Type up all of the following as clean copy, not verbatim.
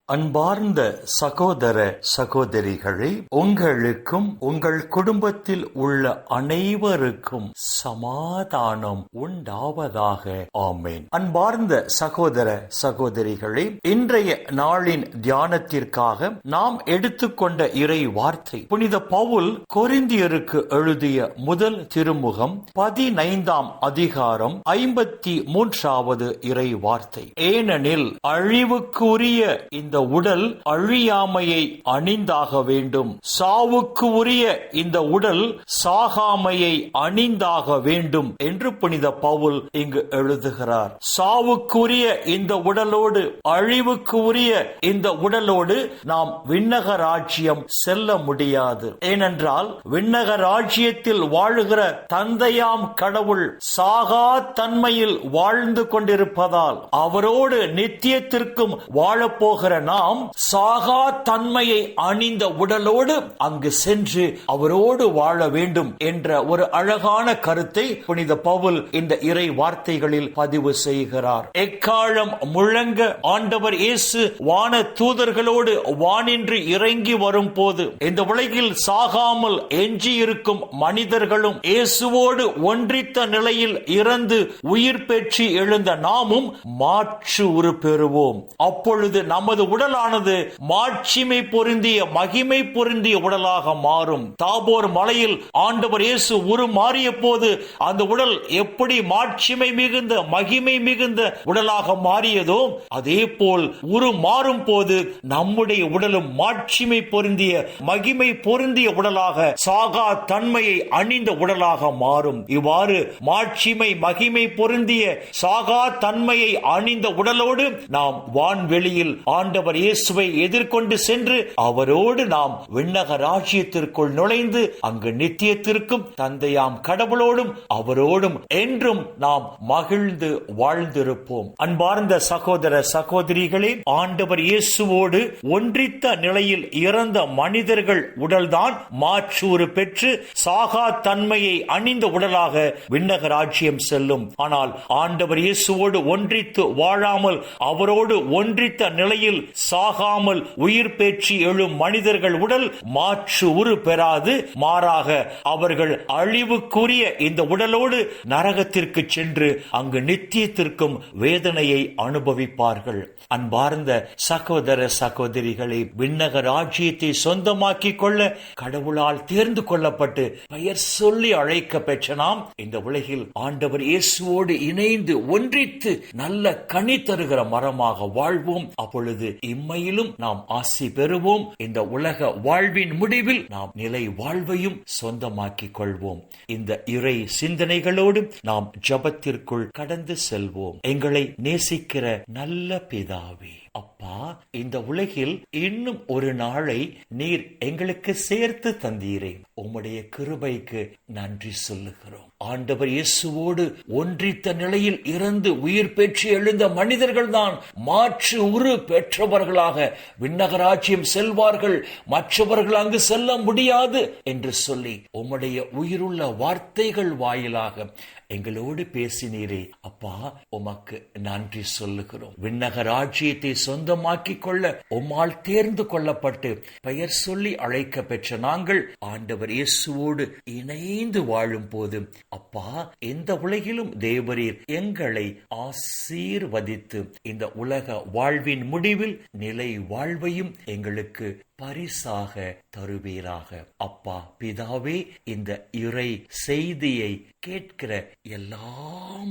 அன்பார்ந்த சகோதர சகோதரிகளே, உங்களுக்கும் உங்கள் குடும்பத்தில் உள்ள அனைவருக்கும் சமாதானம் உண்டாவதாக. ஆமென். அன்பார்ந்த சகோதர சகோதரிகளே, இன்றைய நாளின் தியானத்திற்காக நாம் எடுத்துக்கொண்ட இறை வார்த்தை புனித பவுல் கொரிந்தியருக்கு எழுதிய முதல் திருமுகம் 15ஆம் அதிகாரம் 53வது இறை வார்த்தை. ஏனெனில் அழிவுக்குரிய இந்த உடல் அழியாமையை அணிந்தாக வேண்டும், சாவுக்கு உரிய இந்த உடல் சாகாமையை அணிந்தாக வேண்டும் என்று புனித பவுல் இங்கு எழுதுகிறார். சாவுக்குரிய இந்த உடலோடு, அழிவுக்கு உரிய இந்த உடலோடு நாம் விண்ணக ராஜ்யம் செல்ல முடியாது. ஏனென்றால் விண்ணக ராஜ்யத்தில் வாழுகிற தந்தையாம் கடவுள் சாகா தன்மையில் வாழ்ந்து கொண்டிருப்பதால் அவரோடு நித்தியத்திற்கும் வாழப்போகிற நாம் சாகா தன்மையை அணிந்த உடலோடு அங்கு சென்று அவரோடு வாழ வேண்டும் என்ற ஒரு அழகான கருத்தை புனித பவுல் இந்த இறை வார்த்தைகளில் பதிவு செய்கிறார். எக்காலம் முழங்க ஆண்டவர் இயேசு வான தூதர்களோடு வானின்று இறங்கி வரும் போது இந்த உலகில் சாகாமல் எஞ்சியிருக்கும் மனிதர்களும் இயேசுவோடு ஒன்றித்த நிலையில் இறந்து உயிர் பெற்று எழுந்த நாமும் மாற்று உரு பெறுவோம். அப்பொழுது நமது உடலானது மாட்சிமை பொருந்திய மகிமை பொருந்திய உடலாக மாறும். தாபோர் மலையில் ஆண்டவர் இயேசு உருமாறிய போது அந்த உடல் எப்படி மாட்சிமை மிகுந்த மகிமை மிகுந்த உடலாக மாறியதோ அதே போல் உருமாறும் போது நம்முடைய உடலும் மாட்சிமை பொருந்திய மகிமை பொருந்திய உடலாக சாகா தன்மையை அணிந்த உடலாக மாறும். இவ்வாறு மாட்சிமை மகிமை பொருந்திய சாகா தன்மையை அணிந்த உடலோடு நாம் வான்வெளியில் ஆண்டவர் இயேசுவை எதிர்கொண்டு சென்று அவரோடு நாம் விண்ணக ராஜ்யத்திற்குள் நுழைந்து அங்கு நித்தியத்திற்கும் தந்தையாம் கடவுளோடும் அவரோடும் என்றும் நாம் மகிழ்ந்து வாழ்ந்திருப்போம். அன்பார்ந்த சகோதர சகோதரிகளே, ஆண்டவர் இயேசுவோடு ஒன்றித்த நிலையில் இறந்த மனிதர்கள் உடல்தான் மாற்றூறு பெற்று சாகா தன்மையை அணிந்த உடலாக விண்ணக ராஜ்யம் செல்லும். ஆனால் ஆண்டவர் இயேசுவோடு ஒன்றித்து வாழாமல் அவரோடு ஒன்றித்த நிலையில் சாகாமல் உயிர் பெற்று எழும் மனிதர்கள் உடல் மாற்று உரு பெறாது. மாறாக அவர்கள் அழிவுக்குரிய இந்த உடலோடு நரகத்திற்கு சென்று அங்கு நித்தியத்திற்கும் வேதனையை அனுபவிப்பார்கள். அன்பார்ந்த சகோதர சகோதரிகளை, விண்ணக ராஜ்யத்தை சொந்தமாக்கிக் கொள்ள கடவுளால் தேர்ந்து கொள்ளப்பட்டு பெயர் சொல்லி அழைக்க பெற்ற நாம் இந்த உலகில் ஆண்டவர் இயேசுவோடு இணைந்து ஒன்றித்து நல்ல கனி தருகிற மரமாக வாழ்வோம். அப்பொழுது இம்மையிலும் நாம் ஆசி பெறுவோம். இந்த உலக வாழ்வின் முடிவில் நாம் நிலை வாழ்வையும் சொந்தமாக்கிக் கொள்வோம். இந்த இறை சிந்தனைகளோடு நாம் ஜெபத்திற்குள் கடந்து செல்வோம். எங்களை நேசிக்கிற நல்ல பிதாவே, அப்பா, இந்த உலகில் இன்னும் ஒரு நாளை நீர் எங்களுக்கு சேர்த்து தந்தீரே. உம்முடைய கிருபைக்கு நன்றி சொல்லுகிறோம். ஆண்டவர் இயேசுவோடு ஒன்றித்த நிலையில் இறந்து உயிர் பெற்று எழுந்த மனிதர்கள் தான் மாற்று உரு பெற்றவர்களாக விண்ணக ராஜ்யம் செல்வார்கள், மற்றவர்கள் அங்கு செல்ல முடியாது என்று சொல்லி உம்முடைய உயிருள்ள வார்த்தைகள் வாயிலாக எங்களோடு பேசினீரே. அப்பா, உமக்கு நன்றி சொல்லுகிறோம். விண்ணக ராஜ்யத்தை சொந்தமாக்கிக் கொள்ள உம்மால் தேர்ந்து கொள்ளப்பட்டு பெயர் சொல்லி அழைக்க பெற்ற நாங்கள் ஆண்டவர் இயேசுவோடு இணைந்து வாழும் போது அப்பா, எந்த உலகிலும் தேவரீர் எங்களை ஆசீர்வதித்து இந்த உலக வாழ்வின் முடிவில் நிலை வாழ்வையும் எங்களுக்கு பரிசாக தருவீராக. அப்பா பிதாவே, இந்த இறை செய்தியை கேட்கிற எல்லா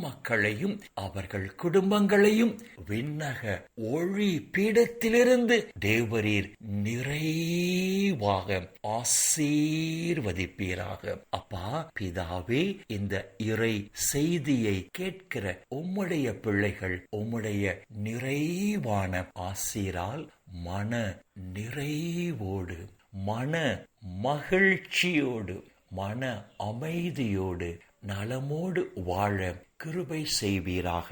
மக்களையும் அவர்கள் குடும்பங்களையும் விண்ணக ஒளி பீடத்திலிருந்து தேவரீர் நிறைவாக ஆசீர்வதிப்பீராக. அப்பா பிதாவே, இந்த இறை செய்தியை கேட்கிற உம்முடைய பிள்ளைகள் உம்முடைய நிறைவான ஆசீரால் மன நிறைவோடு, மன மகிழ்ச்சியோடு, மன அமைதியோடு, நலமோடு வாழ கிருபை செய்வீராக.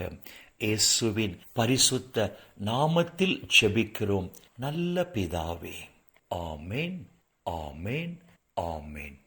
இயேசுவின் பரிசுத்த நாமத்தில் ஜெபிக்கிறோம் நல்ல பிதாவே. ஆமென், ஆமென், ஆமென்.